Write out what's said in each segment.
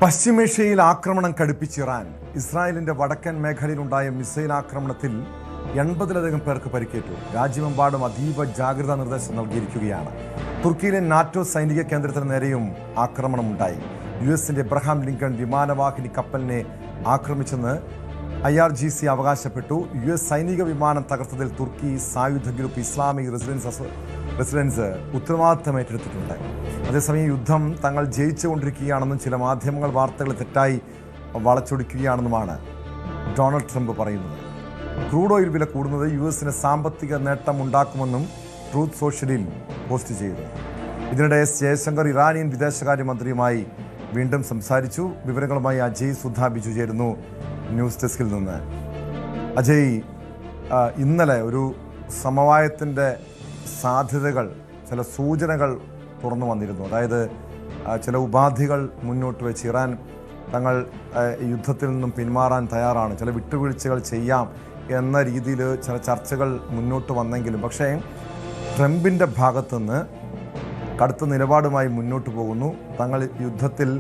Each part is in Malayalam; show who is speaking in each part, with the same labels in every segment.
Speaker 1: പശ്ചിമേഷ്യയിൽ ആക്രമണം കടുപ്പിച്ച് ഇറാൻ. ഇസ്രായേലിന്റെ വടക്കൻ മേഖലയിലുണ്ടായ മിസൈൽ ആക്രമണത്തിൽ 80-ലധികം പേർക്ക് പരിക്കേറ്റു. രാജ്യമെമ്പാടും അതീവ ജാഗ്രതാ നിർദ്ദേശം നൽകിയിരിക്കുകയാണ്. തുർക്കിയിലെ നാറ്റോ സൈനിക കേന്ദ്രത്തിന് നേരെയും ആക്രമണമുണ്ടായി. യുഎസിന്റെ എബ്രഹാം ലിങ്കൺ വിമാനവാഹിനി കപ്പലിനെ ആക്രമിച്ചെന്ന് IRGC അവകാശപ്പെട്ടു. US സൈനിക വിമാനം തകർത്തതിൽ തുർക്കി സായുധ ഗ്രൂപ്പ് ഇസ്ലാമിക് റെസിഡൻസ് ഉത്തരവാദിത്തം ഏറ്റെടുത്തിട്ടുണ്ട്. അതേസമയം യുദ്ധം തങ്ങൾ ജയിച്ചുകൊണ്ടിരിക്കുകയാണെന്നും ചില മാധ്യമങ്ങൾ വാർത്തകൾ തെറ്റായി വളച്ചൊടിക്കുകയാണെന്നുമാണ് ഡൊണാൾഡ് ട്രംപ് പറയുന്നത്. ക്രൂഡ് ഓയിൽ വില കൂടുന്നത് US സാമ്പത്തിക നേട്ടം ഉണ്ടാക്കുമെന്നും ട്രൂത്ത് സോഷ്യലിൽ പോസ്റ്റ് ചെയ്തു. ഇതിനിടെ ജയശങ്കർ ഇറാനിയൻ വിദേശകാര്യമന്ത്രിയുമായി വീണ്ടും സംസാരിച്ചു. വിവരങ്ങളുമായി അജയ് സുധാ ബിജു ചേരുന്നു ന്യൂസ് ഡെസ്കിൽ നിന്ന്. അജയ്, ഇന്നലെ ഒരു സമവായത്തിൻ്റെ സാധ്യതകൾ, ചില സൂചനകൾ തുറന്നു വന്നിരുന്നു. അതായത് ചില ഉപാധികൾ മുന്നോട്ട് വെച്ച് ഇറാൻ തങ്ങൾ യുദ്ധത്തിൽ നിന്നും പിന്മാറാൻ തയ്യാറാണ്, ചില വിട്ടുവീഴ്ചകൾ ചെയ്യാം എന്ന രീതിയിൽ ചില ചർച്ചകൾ മുന്നോട്ട് വന്നെങ്കിലും പക്ഷേ ട്രംപിൻ്റെ ഭാഗത്തുനിന്ന് കടുത്ത നിലപാടുമായി മുന്നോട്ട് പോകുന്നു. തങ്ങൾ യുദ്ധത്തിൽ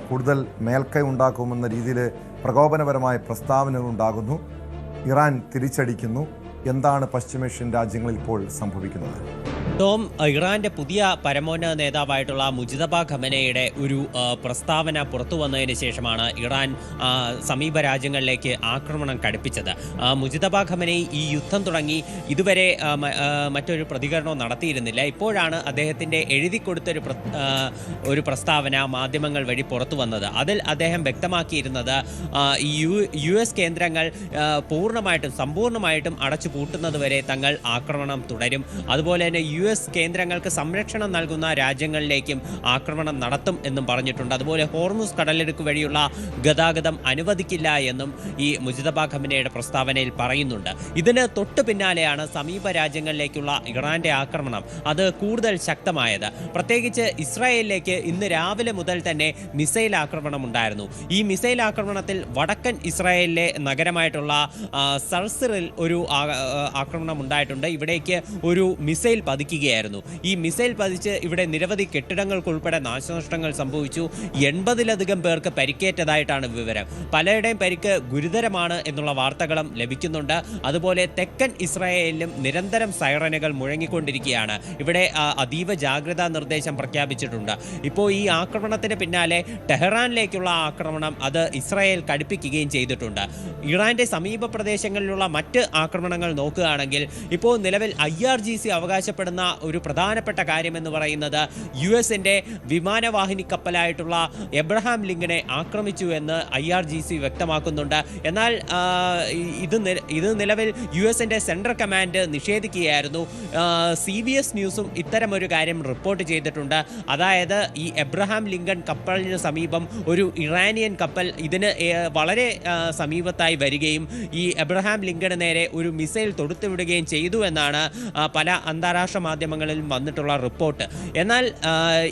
Speaker 1: കൂടുതൽ മേൽക്കൈ ഉണ്ടാക്കുമെന്ന രീതിയിൽ പ്രകോപനപരമായ പ്രസ്താവനകൾ ഉണ്ടാകുന്നു. ഇറാൻ തിരിച്ചടിക്കുന്നു. എന്താണ് പശ്ചിമേഷ്യൻ രാജ്യങ്ങളിൽ ഇപ്പോൾ സംഭവിക്കുന്നത്?
Speaker 2: ടോം, ഇറാന്റെ പുതിയ പരമോന്നത നേതാവായിട്ടുള്ള മുജിതബ ഖമനയുടെ ഒരു പ്രസ്താവന പുറത്തു വന്നതിന് ശേഷമാണ് ഇറാൻ സമീപ രാജ്യങ്ങളിലേക്ക് ആക്രമണം കടുപ്പിച്ചത്. മുജിതബ ഖമനൈ ഈ യുദ്ധം തുടങ്ങി ഇതുവരെ മറ്റൊരു പ്രതികരണവും നടത്തിയിരുന്നില്ല. ഇപ്പോഴാണ് അദ്ദേഹത്തിൻ്റെ എഴുതി കൊടുത്തൊരു ഒരു പ്രസ്താവന മാധ്യമങ്ങൾ വഴി പുറത്തു വന്നത്. അതിൽ അദ്ദേഹം വ്യക്തമാക്കിയിരുന്നത് ഈ US കേന്ദ്രങ്ങൾ സമ്പൂർണ്ണമായിട്ടും അടച്ചു പൂട്ടുന്നതുവരെ തങ്ങൾ ആക്രമണം തുടരും. അതുപോലെ തന്നെ US കേന്ദ്രങ്ങൾക്ക് സംരക്ഷണം നൽകുന്ന രാജ്യങ്ങളിലേക്കും ആക്രമണം നടത്തും എന്നും പറഞ്ഞിട്ടുണ്ട്. അതുപോലെ ഹോർമുസ് കടലിടുക്ക് വഴിയുള്ള ഗതാഗതം അനുവദിക്കില്ല എന്നും ഈ മുജിതബ ഖമനയുടെ പ്രസ്താവനയിൽ പറയുന്നുണ്ട്. ഇതിന് തൊട്ടു പിന്നാലെയാണ് സമീപ രാജ്യങ്ങളിലേക്കുള്ള ഇറാന്റെ ആക്രമണം അത് കൂടുതൽ ശക്തമായത്. പ്രത്യേകിച്ച് ഇസ്രായേലിലേക്ക് ഇന്ന് രാവിലെ മുതൽ തന്നെ മിസൈൽ ആക്രമണം ഉണ്ടായിരുന്നു. ഈ മിസൈൽ ആക്രമണത്തിൽ വടക്കൻ ഇസ്രായേലിലെ നഗരമായിട്ടുള്ള സൽസിറിൽ ഒരു ആക്രമണം ഉണ്ടായിട്ടുണ്ട്. ഇവിടേക്ക് ഒരു മിസൈൽ പതിക്കുകയായിരുന്നു. ഈ മിസൈൽ പതിച്ച് ഇവിടെ നിരവധി കെട്ടിടങ്ങൾക്കുൾപ്പെടെ നാശനഷ്ടങ്ങൾ സംഭവിച്ചു. 80-ലധികം പേർക്ക് പരിക്കേറ്റതായിട്ടാണ് വിവരം. പലരുടെയും പരിക്ക് ഗുരുതരമാണ് എന്നുള്ള വാർത്തകളും ലഭിക്കുന്നുണ്ട്. അതുപോലെ തെക്കൻ ഇസ്രായേലിലും നിരന്തരം സൈറനുകൾ മുഴങ്ങിക്കൊണ്ടിരിക്കുകയാണ്. ഇവിടെ അതീവ ജാഗ്രതാ നിർദ്ദേശം പ്രഖ്യാപിച്ചിട്ടുണ്ട്. ഇപ്പോൾ ഈ ആക്രമണത്തിന് പിന്നാലെ ടെഹ്റാനിലേക്കുള്ള ആക്രമണം അത് ഇസ്രായേൽ കടുപ്പിക്കുകയും ചെയ്തിട്ടുണ്ട്. ഇറാന്റെ സമീപ പ്രദേശങ്ങളിലുള്ള മറ്റ് ആക്രമണങ്ങൾ നോക്കുകയാണെങ്കിൽ ഇപ്പോൾ നിലവിൽ IRGC അവകാശപ്പെടുന്ന ഒരു പ്രധാനപ്പെട്ട കാര്യമെന്ന് പറയുന്നത് US വിമാനവാഹിനി കപ്പലായിട്ടുള്ള എബ്രഹാം ലിങ്കനെ ആക്രമിച്ചു എന്ന് IRGC വ്യക്തമാക്കുന്നുണ്ട്. എന്നാൽ ഇത് നിലവിൽ US സെൻട്രൽ കമാൻഡ് നിഷേധിക്കുകയായിരുന്നു. CBS ന്യൂസും ഇത്തരമൊരു കാര്യം റിപ്പോർട്ട് ചെയ്തിട്ടുണ്ട്. അതായത് ഈ എബ്രഹാം ലിങ്കൺ കപ്പലിന് സമീപം ഒരു ഇറാനിയൻ കപ്പൽ ഇതിന് വളരെ സമീപത്തായി വരികയും ഈ എബ്രഹാം ലിങ്കന് നേരെ ഒരു മിസൈൽ തൊടുത്തുവിടുകയും ചെയ്തു എന്നാണ് പല അന്താരാഷ്ട്ര മാധ്യമങ്ങളിലും വന്നിട്ടുള്ള റിപ്പോർട്ട്. എന്നാൽ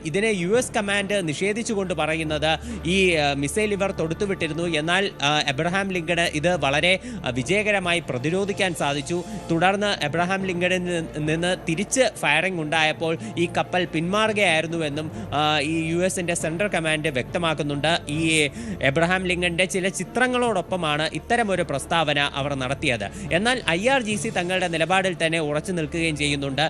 Speaker 2: ഇതിനെ US കമാൻഡ് നിഷേധിച്ചുകൊണ്ട് പറയുന്നത് ഈ മിസൈൽ ഇവർ തൊടുത്തുവിട്ടിരുന്നു. എന്നാൽ എബ്രഹാം ലിങ്കന് ഇത് വളരെ വിജയകരമായി പ്രതിരോധിക്കാൻ സാധിച്ചു. തുടർന്ന് എബ്രഹാം ലിങ്കണിൽ നിന്ന് തിരിച്ച് ഫയറിംഗ് ഉണ്ടായപ്പോൾ ഈ കപ്പൽ പിന്മാറുകയായിരുന്നുവെന്നും ഈ US സെൻട്രൽ കമാൻഡ് വ്യക്തമാക്കുന്നുണ്ട്. ഈ എബ്രഹാം ലിങ്കന്റെ ചില ചിത്രങ്ങളോടൊപ്പമാണ് ഇത്തരമൊരു പ്രസ്താവന അവർ നടത്തിയത്. എന്നാൽ IRGC തങ്ങളുടെ നിലപാടിൽ തന്നെ ഉറച്ചു നിൽക്കുകയും ചെയ്യുന്നുണ്ട്.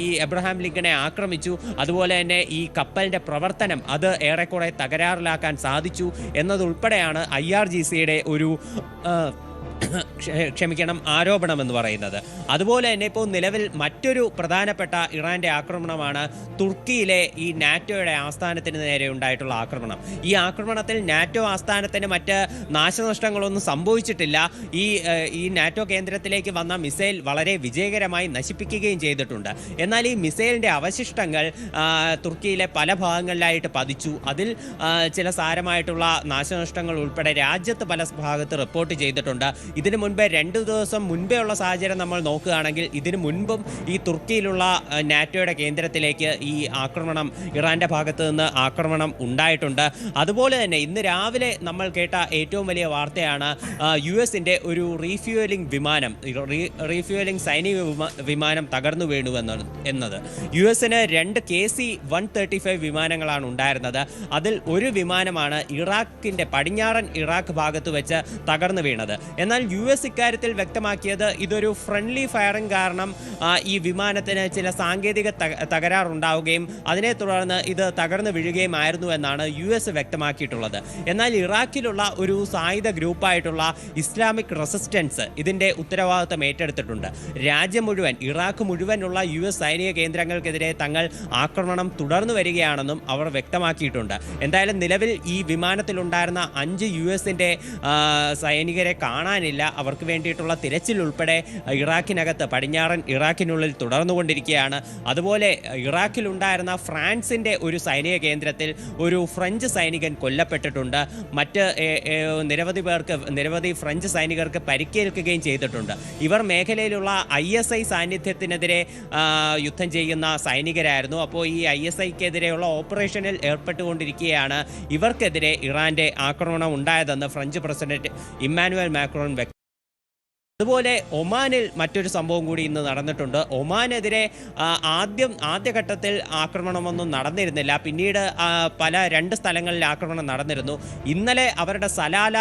Speaker 2: ഈ എബ്രഹാം ലിങ്കനെ ആക്രമിച്ചു, അതുപോലെ തന്നെ ഈ കപ്പലിന്റെ പ്രവർത്തനം അത് ഏറെക്കുറെ തകരാറിലാക്കാൻ സാധിച്ചു എന്നതുൾപ്പെടെയാണ് IRGCയുടെ ഒരു ആരോപണം എന്ന് പറയുന്നത്. അതുപോലെ തന്നെ ഇപ്പോൾ നിലവിൽ മറ്റൊരു പ്രധാനപ്പെട്ട ഇറാന്റെ ആക്രമണമാണ് തുർക്കിയിലെ ഈ നാറ്റോയുടെ ആസ്ഥാനത്തിന് നേരെ ഉണ്ടായിട്ടുള്ള ആക്രമണം. ഈ ആക്രമണത്തിൽ നാറ്റോ ആസ്ഥാനത്തിന് മറ്റ് നാശനഷ്ടങ്ങളൊന്നും സംഭവിച്ചിട്ടില്ല. ഈ നാറ്റോ കേന്ദ്രത്തിലേക്ക് വന്ന മിസൈൽ വളരെ വിജയകരമായി നശിപ്പിക്കുകയും ചെയ്തിട്ടുണ്ട്. എന്നാൽ ഈ മിസൈലിന്റെ അവശിഷ്ടങ്ങൾ തുർക്കിയിലെ പല ഭാഗങ്ങളിലായിട്ട് പതിച്ചു. അതിൽ ചില സാരമായിട്ടുള്ള നാശനഷ്ടങ്ങൾ ഉൾപ്പെടെ രാജ്യത്ത് പല ഭാഗത്ത് റിപ്പോർട്ട് ചെയ്തിട്ടുണ്ട്. ഇതിനു മുൻപേ 2 ദിവസം മുൻപേ ഉള്ള സാഹചര്യം നമ്മൾ നോക്കുകയാണെങ്കിൽ ഇതിനു മുൻപും ഈ തുർക്കിയിലുള്ള നാറ്റോയുടെ കേന്ദ്രത്തിലേക്ക് ഈ ആക്രമണം, ഇറാന്റെ ഭാഗത്ത് നിന്ന് ആക്രമണം ഉണ്ടായിട്ടുണ്ട്. അതുപോലെ തന്നെ ഇന്ന് രാവിലെ നമ്മൾ കേട്ട ഏറ്റവും വലിയ വാർത്തയാണ് US-ന്റെ ഒരു റീഫ്യൂവലിംഗ് സൈനിക വിമാനം തകർന്നു വീണു എന്നത്. US-ന് 2 KC-135 വിമാനങ്ങളാണ് ഉണ്ടായിരുന്നത്. അതിൽ ഒരു വിമാനമാണ് പടിഞ്ഞാറൻ ഇറാഖ് ഭാഗത്ത് വെച്ച് തകർന്നു വീണത്. എന്നാൽ US ഇക്കാര്യത്തിൽ വ്യക്തമാക്കിയത് ഇതൊരു ഫ്രണ്ട്ലി ഫയറിംഗ് കാരണം ഈ വിമാനത്തിന് ചില സാങ്കേതിക തകരാറുണ്ടാവുകയും അതിനെ തുടർന്ന് ഇത് തകർന്നു വീഴുകയുമായിരുന്നു എന്നാണ് US വ്യക്തമാക്കിയിട്ടുള്ളത്. എന്നാൽ ഇറാഖിലുള്ള ഒരു സായുധ ഗ്രൂപ്പായിട്ടുള്ള ഇസ്ലാമിക് റെസിസ്റ്റൻസ് ഇതിന്റെ ഉത്തരവാദിത്തം ഏറ്റെടുത്തിട്ടുണ്ട്. രാജ്യം മുഴുവൻ, ഇറാഖ് മുഴുവനുള്ള US സൈനിക കേന്ദ്രങ്ങൾക്കെതിരെ തങ്ങൾ ആക്രമണം തുടർന്നു വരികയാണെന്നും അവർ വ്യക്തമാക്കിയിട്ടുണ്ട്. എന്തായാലും നിലവിൽ ഈ വിമാനത്തിലുണ്ടായിരുന്ന 5 US-ന്റെ സൈനികരെ കാണാനില്ല. അവർക്ക് വേണ്ടിയിട്ടുള്ള തിരച്ചിൽ ഉൾപ്പെടെ ഇറാഖിനകത്ത്, പടിഞ്ഞാറൻ ഇറാഖിനുള്ളിൽ തുടർന്നുകൊണ്ടിരിക്കുകയാണ്. അതുപോലെ ഇറാഖിലുണ്ടായിരുന്ന ഫ്രാൻസിന്റെ ഒരു സൈനിക കേന്ദ്രത്തിൽ ഒരു ഫ്രഞ്ച് സൈനികൻ കൊല്ലപ്പെട്ടിട്ടുണ്ട്. മറ്റ് നിരവധി ഫ്രഞ്ച് സൈനികർക്ക് പരിക്കേൽക്കുകയും ചെയ്തിട്ടുണ്ട്. ഇവർ മേഖലയിലുള്ള ISI സാന്നിധ്യത്തിനെതിരെ യുദ്ധം ചെയ്യുന്ന സൈനികരായിരുന്നു. അപ്പോൾ ഈ ISIക്കെതിരെയുള്ള ഓപ്പറേഷനിൽ ഏർപ്പെട്ടുകൊണ്ടിരിക്കുകയാണ് ഇവർക്കെതിരെ ഇറാന്റെ ആക്രമണം ഉണ്ടായതെന്ന് ഫ്രഞ്ച് പ്രസിഡന്റ് ഇമ്മാനുവൽ മാക്രോൺ വ്യക്തമാക്കി. അതുപോലെ ഒമാനിൽ മറ്റൊരു സംഭവം കൂടി ഇന്ന് നടന്നിട്ടുണ്ട്. ഒമാനെതിരെ ആദ്യഘട്ടത്തിൽ ആക്രമണമൊന്നും നടന്നിരുന്നില്ല. പിന്നീട് 2 സ്ഥലങ്ങളിൽ ആക്രമണം നടന്നിരുന്നു. ഇന്നലെ അവരുടെ സലാല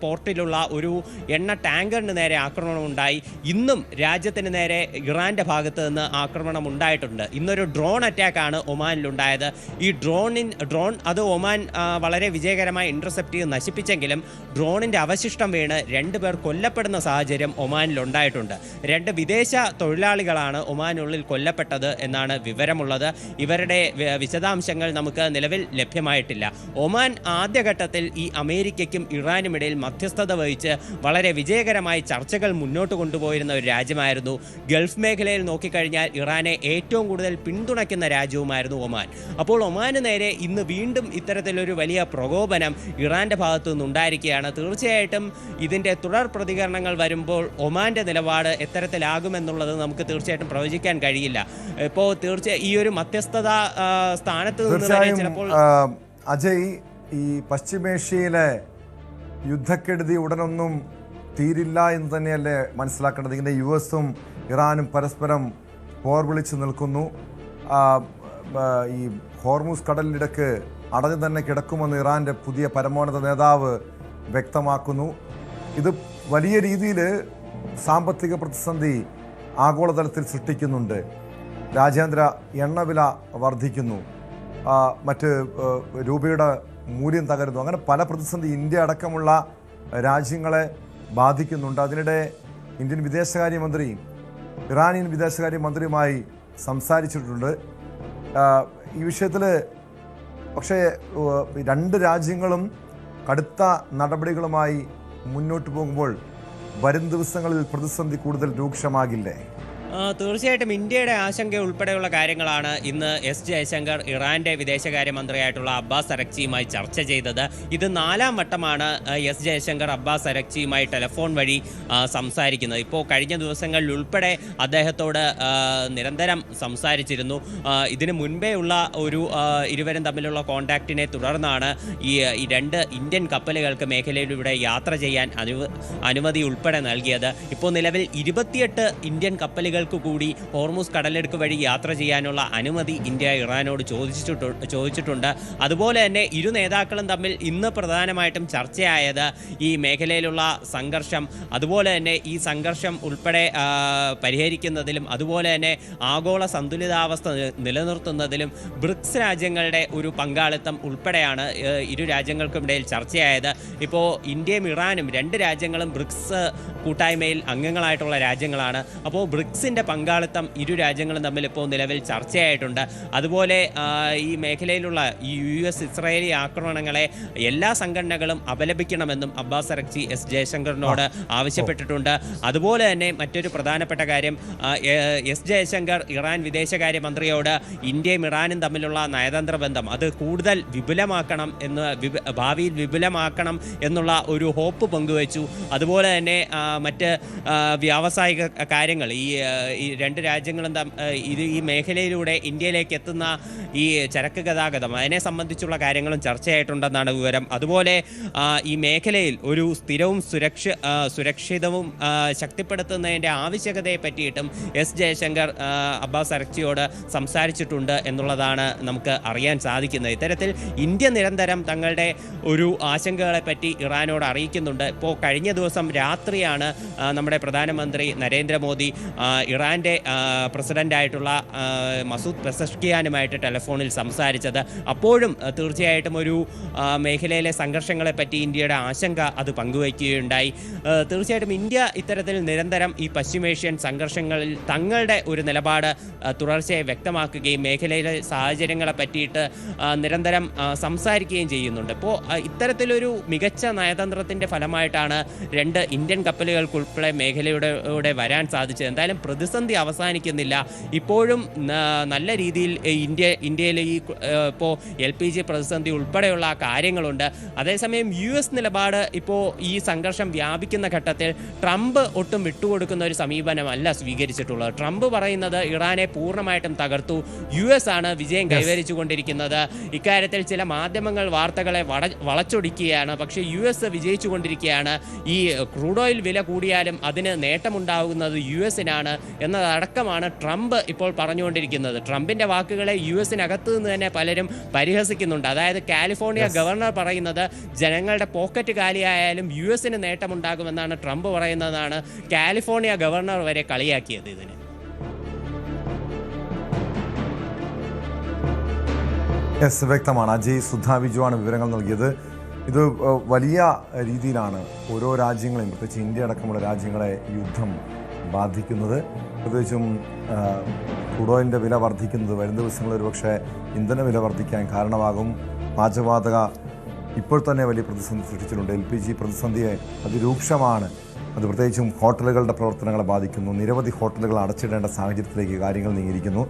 Speaker 2: പോർട്ടിലുള്ള ഒരു എണ്ണ ടാങ്കറിന് നേരെ ആക്രമണം ഉണ്ടായി. ഇന്നും രാജ്യത്തിന് നേരെ ഇറാന്റെ ഭാഗത്ത് നിന്ന് ആക്രമണം ഉണ്ടായിട്ടുണ്ട്. ഇന്നൊരു ഡ്രോൺ അറ്റാക്കാണ് ഒമാനിലുണ്ടായത്. ഈ ഡ്രോൺ അത് ഒമാൻ വളരെ വിജയകരമായി ഇന്റർസെപ്റ്റ് ചെയ്ത് നശിപ്പിച്ചെങ്കിലും ഡ്രോണിന്റെ അവശിഷ്ടം വീണ് 2 പേർ കൊല്ലപ്പെടുന്ന സാഹചര്യം ഒമാനിൽ ഉണ്ടായിട്ടുണ്ട്. 2 വിദേശ തൊഴിലാളികളാണ് ഒമാനുള്ളിൽ കൊല്ലപ്പെട്ടത് എന്നാണ് വിവരമുള്ളത്. ഇവരുടെ വിശദാംശങ്ങൾ നമുക്ക് നിലവിൽ ലഭ്യമായിട്ടില്ല. ഒമാൻ ആദ്യഘട്ടത്തിൽ ഈ അമേരിക്കയ്ക്കും ഇറാനുമിടയിൽ മധ്യസ്ഥത വഹിച്ച് വളരെ വിജയകരമായി ചർച്ചകൾ മുന്നോട്ട് കൊണ്ടുപോയിരുന്ന ഒരു രാജ്യമായിരുന്നു. ഗൾഫ് മേഖലയിൽ നോക്കിക്കഴിഞ്ഞാൽ ഇറാനെ ഏറ്റവും കൂടുതൽ പിന്തുണയ്ക്കുന്ന രാജ്യവുമായിരുന്നു ഒമാൻ. അപ്പോൾ ഒമാന് നേരെ ഇന്ന് വീണ്ടും ഇത്തരത്തിലൊരു വലിയ പ്രകോപനം ഇറാന്റെ ഭാഗത്തു നിന്നുണ്ടായിരിക്കുകയാണ്. തീർച്ചയായിട്ടും ഇതിന്റെ തുടർ പ്രതികരണങ്ങൾ വരുമ്പോൾ ഒമാന്റെ നിലപാട് എത്തരത്തിലാകുമെന്നുള്ളത് നമുക്ക് തീർച്ചയായിട്ടും പ്രവചിക്കാൻ കഴിയില്ല. ഇപ്പോൾ തീർച്ചയായും ഈ ഒരു മധ്യസ്ഥത സ്ഥാനത്ത് നിന്ന് ചിലപ്പോൾ
Speaker 1: അജയ്, ഈ പശ്ചിമേഷ്യയിലെ യുദ്ധക്കെടുതി ഉടനൊന്നും തീരില്ല എന്ന് തന്നെയല്ലേ മനസ്സിലാക്കേണ്ടത്? ഇങ്ങനെ US-ഉം ഇറാനും പരസ്പരം പോർ വിളിച്ചു നിൽക്കുന്നു. ഈ ഹോർമൂസ് കടലിടുക്ക് അടഞ്ഞു തന്നെ കിടക്കുമെന്ന് ഇറാന്റെ പുതിയ പരമോന്നത നേതാവ് വ്യക്തമാക്കുന്നു. ഇത് വലിയ രീതിയിൽ സാമ്പത്തിക പ്രതിസന്ധി ആഗോളതലത്തിൽ സൃഷ്ടിക്കുന്നുണ്ട്. രാജ്യാന്തര എണ്ണവില വർദ്ധിക്കുന്നു, മറ്റ് രൂപയുടെ മൂല്യം തകരുന്നു. അങ്ങനെ പല പ്രതിസന്ധി ഇന്ത്യ അടക്കമുള്ള രാജ്യങ്ങളെ ബാധിക്കുന്നുണ്ട്. അതിനിടെ ഇന്ത്യൻ വിദേശകാര്യമന്ത്രി ഇറാനിയൻ വിദേശകാര്യമന്ത്രിയുമായി സംസാരിച്ചിട്ടുണ്ട് ഈ വിഷയത്തിൽ. പക്ഷേ 2 രാജ്യങ്ങളും കടുത്ത നടപടികളുമായി മുന്നോട്ട് പോകുമ്പോൾ വരും ദിവസങ്ങളിൽ പ്രതിസന്ധി കൂടുതൽ രൂക്ഷമാകില്ലേ?
Speaker 2: തീർച്ചയായിട്ടും ഇന്ത്യയുടെ ആശങ്ക ഉൾപ്പെടെയുള്ള കാര്യങ്ങളാണ് ഇന്ന് എസ് ജയശങ്കർ ഇറാന്റെ വിദേശകാര്യമന്ത്രിയായിട്ടുള്ള അബ്ബാസ് അരക്ചിയുമായി ചർച്ച ചെയ്തത്. ഇത് 4ാം വട്ടമാണ് എസ് ജയശങ്കർ അബ്ബാസ് അരക്ചിയുമായി ടെലിഫോൺ വഴി സംസാരിക്കുന്നത്. ഇപ്പോൾ കഴിഞ്ഞ ദിവസങ്ങളിൽ ഉൾപ്പെടെ അദ്ദേഹത്തോട് നിരന്തരം സംസാരിച്ചിരുന്നു. ഇതിനു മുൻപേ ഉള്ള ഒരു ഇരുവരും തമ്മിലുള്ള കോൺടാക്റ്റിനെ തുടർന്നാണ് ഈ 2 ഇന്ത്യൻ കപ്പലുകൾക്ക് മേഖലയിലൂടെ യാത്ര ചെയ്യാൻ അനുമതി ഉൾപ്പെടെ നൽകിയത്. ഇപ്പോൾ നിലവിൽ 28 ഇന്ത്യൻ കപ്പലുകൾ കൂടി ഹോർമൂസ് കടലെടുക്ക് വഴി യാത്ര ചെയ്യാനുള്ള അനുമതി ഇന്ത്യ ഇറാനോട് ചോദിച്ചിട്ടുണ്ട്. അതുപോലെ തന്നെ ഇരു നേതാക്കളും തമ്മിൽ ഇന്ന് പ്രധാനമായിട്ടും ചർച്ചയായത് ഈ മേഖലയിലുള്ള സംഘർഷം, അതുപോലെ തന്നെ ഈ സംഘർഷം ഉൾപ്പെടെ പരിഹരിക്കുന്നതിലും അതുപോലെ തന്നെ ആഗോള സന്തുലിതാവസ്ഥ നിലനിർത്തുന്നതിലും ബ്രിക്സ് രാജ്യങ്ങളുടെ ഒരു പങ്കാളിത്തം ഉൾപ്പെടെയാണ് ഇരു രാജ്യങ്ങൾക്കുമിടയിൽ ചർച്ചയായത്. ഇപ്പോൾ ഇന്ത്യയും ഇറാനും 2 രാജ്യങ്ങളും ബ്രിക്സ് കൂട്ടായ്മയിൽ അംഗങ്ങളായിട്ടുള്ള രാജ്യങ്ങളാണ്. അപ്പോൾ ബ്രിക്സിൽ ബ്രിക്സിൻ്റെ പങ്കാളിത്തം ഇരു രാജ്യങ്ങളും തമ്മിൽ ഇപ്പോൾ നിലവിൽ ചർച്ചയായിട്ടുണ്ട്. അതുപോലെ ഈ മേഖലയിലുള്ള ഈ US ഇസ്രായേലി ആക്രമണങ്ങളെ എല്ലാ സംഘടനകളും അപലപിക്കണമെന്നും അബ്ബാസ് അറക്ചി എസ് ജയശങ്കറിനോട് ആവശ്യപ്പെട്ടിട്ടുണ്ട്. അതുപോലെ തന്നെ മറ്റൊരു പ്രധാനപ്പെട്ട കാര്യം, എസ് ജയശങ്കർ ഇറാൻ വിദേശകാര്യമന്ത്രിയോട് ഇന്ത്യയും ഇറാനും തമ്മിലുള്ള നയതന്ത്ര ബന്ധം അത് കൂടുതൽ വിപുലമാക്കണം എന്ന് ഭാവിയിൽ വിപുലമാക്കണം എന്നുള്ള ഒരു ഹോപ്പ് പങ്കുവച്ചു. അതുപോലെ തന്നെ മറ്റ് വ്യാവസായിക കാര്യങ്ങൾ ഈ രണ്ട് രാജ്യങ്ങളും ഈ മേഖലയിലൂടെ ഇന്ത്യയിലേക്ക് എത്തുന്ന ഈ ചരക്ക് ഗതാഗതം അതിനെ സംബന്ധിച്ചുള്ള കാര്യങ്ങളും ചർച്ചയായിട്ടുണ്ടെന്നാണ് വിവരം. അതുപോലെ ഈ മേഖലയിൽ ഒരു സ്ഥിരവും സുരക്ഷിതവും ശക്തിപ്പെടുത്തുന്നതിൻ്റെ ആവശ്യകതയെ പറ്റിയിട്ടും എസ് ജയശങ്കർ അബ്ബാസ് അറക്ചിയോട് സംസാരിച്ചിട്ടുണ്ട് എന്നുള്ളതാണ് നമുക്ക് അറിയാൻ സാധിക്കുന്നത്. ഇത്തരത്തിൽ ഇന്ത്യ നിരന്തരം തങ്ങളുടെ ഒരു ആശങ്കകളെ പറ്റി ഇറാനോട് അറിയിക്കുന്നുണ്ട്. ഇപ്പോൾ കഴിഞ്ഞ ദിവസം രാത്രിയാണ് നമ്മുടെ പ്രധാനമന്ത്രി നരേന്ദ്രമോദി ഇറാൻ്റെ പ്രസിഡൻ്റായിട്ടുള്ള മസൂദ് പെസഷ്കിയാനുമായിട്ട് ടെലിഫോണിൽ സംസാരിച്ചത്. അപ്പോഴും തീർച്ചയായിട്ടും ഒരു മേഖലയിലെ സംഘർഷങ്ങളെ പറ്റി ഇന്ത്യയുടെ ആശങ്ക അത് പങ്കുവയ്ക്കുകയുണ്ടായി. തീർച്ചയായിട്ടും ഇന്ത്യ ഇത്തരത്തിൽ നിരന്തരം ഈ പശ്ചിമേഷ്യൻ സംഘർഷങ്ങളിൽ തങ്ങളുടെ ഒരു നിലപാട് തുടർച്ചയായി വ്യക്തമാക്കുകയും മേഖലയിലെ സാഹചര്യങ്ങളെ പറ്റിയിട്ട് നിരന്തരം സംസാരിക്കുകയും ചെയ്യുന്നുണ്ട്. ഇപ്പോൾ ഇത്തരത്തിലൊരു മികച്ച നയതന്ത്രത്തിൻ്റെ ഫലമായിട്ടാണ് രണ്ട് ഇന്ത്യൻ കപ്പലുകൾക്കുൾപ്പെടെ മേഖലയുടെ വരാൻ സാധിച്ചത്. എന്തായാലും പ്രതിസന്ധി അവസാനിക്കുന്നില്ല. ഇപ്പോഴും നല്ല രീതിയിൽ ഇന്ത്യയിൽ ഈ ഇപ്പോൾ LPG പ്രതിസന്ധി ഉൾപ്പെടെയുള്ള കാര്യങ്ങളുണ്ട്. അതേസമയം US നിലപാട് ഇപ്പോൾ ഈ സംഘർഷം വ്യാപിക്കുന്ന ഘട്ടത്തിൽ ട്രംപ് ഒട്ടും വിട്ടുകൊടുക്കുന്ന ഒരു സമീപനമല്ല സ്വീകരിച്ചിട്ടുള്ളത്. ട്രംപ് പറയുന്നത് ഇറാനെ പൂർണ്ണമായിട്ടും തകർത്തു, US ആണ് വിജയം കൈവരിച്ചുകൊണ്ടിരിക്കുന്നത്. ഇക്കാര്യത്തിൽ ചില മാധ്യമങ്ങൾ വാർത്തകളെ വളച്ചൊടിക്കുകയാണ്. പക്ഷേ US വിജയിച്ചുകൊണ്ടിരിക്കുകയാണ്. ഈ ക്രൂഡ് ഓയിൽ വില കൂടിയാലും അതിന് നേട്ടമുണ്ടാകുന്നത് US-നാണ് എന്നതടക്കമാണ് ട്രംപ് ഇപ്പോൾ പറഞ്ഞുകൊണ്ടിരിക്കുന്നത്. ട്രംപിൻ്റെ വാക്കുകളെ US-നകത്ത് നിന്ന് തന്നെ പലരും പരിഹസിക്കുന്നുണ്ട്. അതായത് കാലിഫോർണിയ ഗവർണർ പറയുന്നത് ജനങ്ങളുടെ പോക്കറ്റ് കാലിയായാലും US-ന് നേട്ടമുണ്ടാകുമെന്നാണ് ട്രംപ് പറയുന്നതാണ് കാലിഫോർണിയ ഗവർണർ വരെ കളിയാക്കിയത്. ഇതിന്
Speaker 1: വ്യക്തമാണ്. അജയ് സുധാ ബിജുവാണ് വിവരങ്ങൾ നൽകിയത്. ഇത് വലിയ രീതിയിലാണ് ഓരോ രാജ്യങ്ങളെയും, പ്രത്യേകിച്ച് ഇന്ത്യ അടക്കമുള്ള രാജ്യങ്ങളെ യുദ്ധം ബാധിക്കുന്നത്. പ്രത്യേകിച്ചും ക്രൂഡ് ഓയിലിൻ്റെ വില വർദ്ധിക്കുന്നത് വരും ദിവസങ്ങളിൽ ഒരുപക്ഷെ ഇന്ധന വില വർദ്ധിക്കാൻ കാരണമാകും. പാചകവാതക ഇപ്പോൾ തന്നെ വലിയ പ്രതിസന്ധി സൃഷ്ടിച്ചിട്ടുണ്ട്. LPG പ്രതിസന്ധിയെ അതിരൂക്ഷമാണ്. അത് പ്രത്യേകിച്ചും ഹോട്ടലുകളുടെ പ്രവർത്തനങ്ങളെ ബാധിക്കുന്നു. നിരവധി ഹോട്ടലുകൾ അടച്ചിടേണ്ട സാഹചര്യത്തിലേക്ക് കാര്യങ്ങൾ നീങ്ങിയിരിക്കുന്നു.